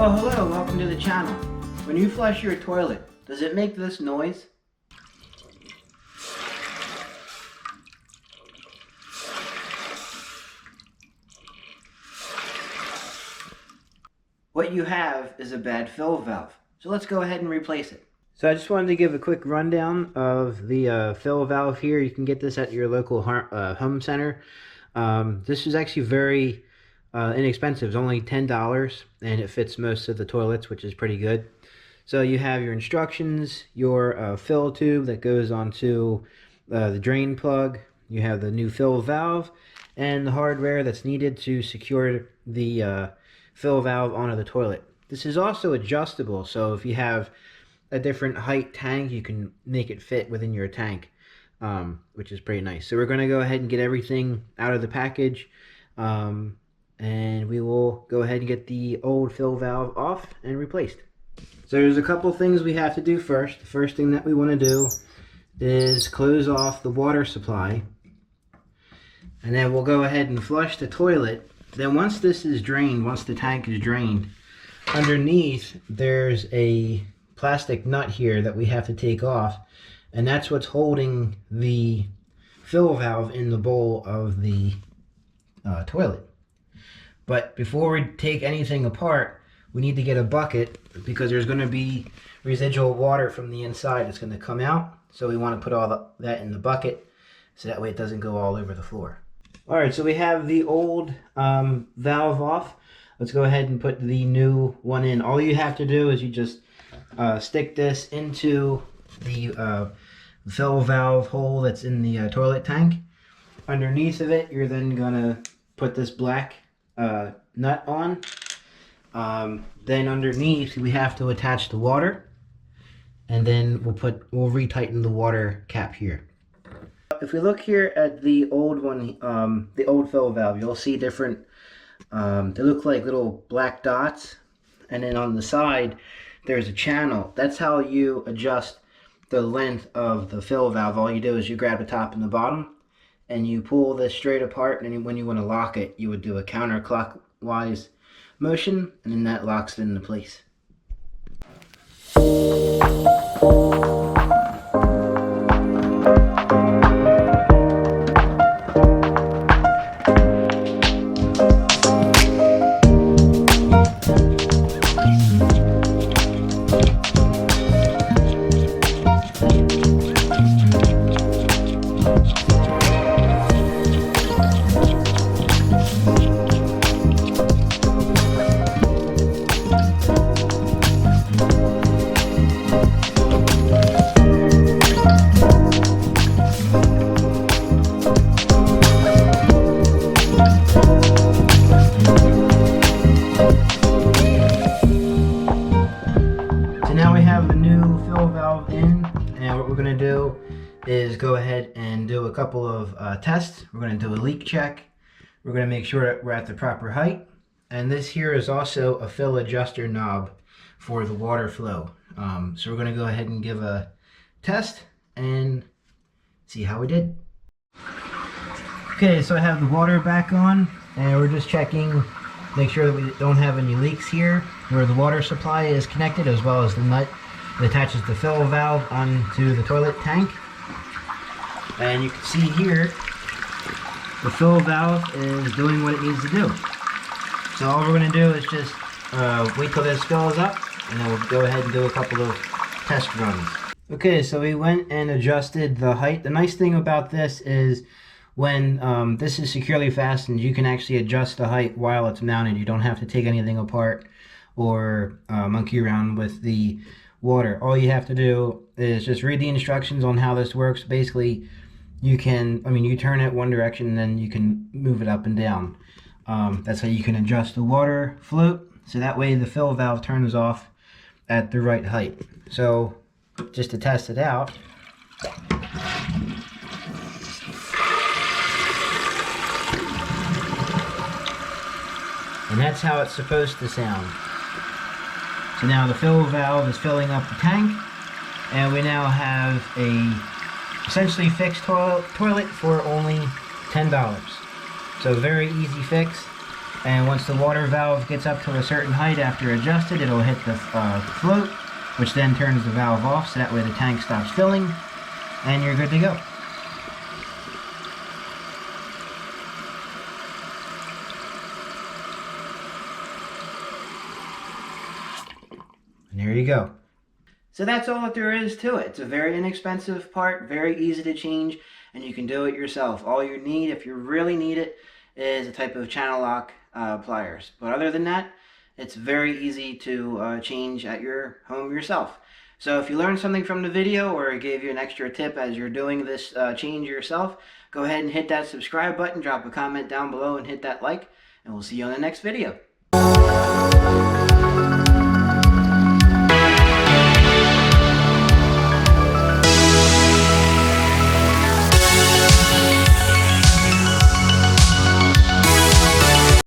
Well, hello, welcome to the channel. When you flush your toilet, does it make this noise? What you have is a bad fill valve. So let's go ahead and replace it. So I just wanted to give a quick rundown of the fill valve here. You can get this at your local home center. This is actually very inexpensive. It's only $10 and it fits most of the toilets, which is pretty good. So you have your instructions, your fill tube that goes onto the drain plug. You have the new fill valve and the hardware that's needed to secure the fill valve onto the toilet. This is also adjustable, so if you have a different height tank, you can make it fit within your tank, which is pretty nice. So we're going to go ahead and get everything out of the package, and we will go ahead and get the old fill valve off and replaced. So there's a couple things we have to do first. The first thing that we want to do is close off the water supply, and then we'll go ahead and flush the toilet. Then once this is drained, once the tank is drained, underneath there's a plastic nut here that we have to take off, and that's what's holding the fill valve in the bowl of the toilet. But before we take anything apart, we need to get a bucket because there's going to be residual water from the inside that's going to come out. So we want to put all that in the bucket so that way it doesn't go all over the floor. Alright, so we have the old valve off. Let's go ahead and put the new one in. All you have to do is you just stick this into the fill valve hole that's in the toilet tank. Underneath of it, you're then going to put this black nut on. Then underneath, we have to attach the water. And then we'll retighten the water cap here. If we look here at the old one, the old fill valve, you'll see different, they look like little black dots. And then on the side, there's a channel. That's how you adjust the length of the fill valve. All you do is you grab the top and the bottom, and you pull this straight apart. And then when you want to lock it, you would do a counterclockwise motion, and then that locks it into place. Is go ahead and do a couple of tests. We're going to do a leak check. We're going to make sure that we're at the proper height. And this here is also a fill adjuster knob for the water flow. So we're going to go ahead and give a test and see how we did. Okay, so I have the water back on, and we're just checking, make sure that we don't have any leaks here where the water supply is connected, as well as the nut that attaches the fill valve onto the toilet tank. And you can see here, the fill valve is doing what it needs to do. So all we're going to do is just wait till this fills up, and then we'll go ahead and do a couple of test runs. Okay, so we went and adjusted the height. The nice thing about this is when this is securely fastened, you can actually adjust the height while it's mounted. You don't have to take anything apart or monkey around with the water. All you have to do is just read the instructions on how this works. Basically, you turn it one direction and then you can move it up and down. That's how you can adjust the water float, so that way the fill valve turns off at the right height. So just to test it out, and that's how it's supposed to sound. So now the fill valve is filling up the tank, and we now have a essentially fixed toilet for only $10. So very easy fix. And once the water valve gets up to a certain height after adjusted, it'll hit the float, which then turns the valve off, so that way the tank stops filling, and you're good to go. And there you go. So that's all that there is to it. It's a very inexpensive part, very easy to change, and you can do it yourself. All you need, if you really need it, is a type of channel lock pliers. But other than that, it's very easy to change at your home yourself. So if you learned something from the video, or it gave you an extra tip as you're doing this change yourself, go ahead and hit that subscribe button, drop a comment down below, and hit that like, and we'll see you on the next video.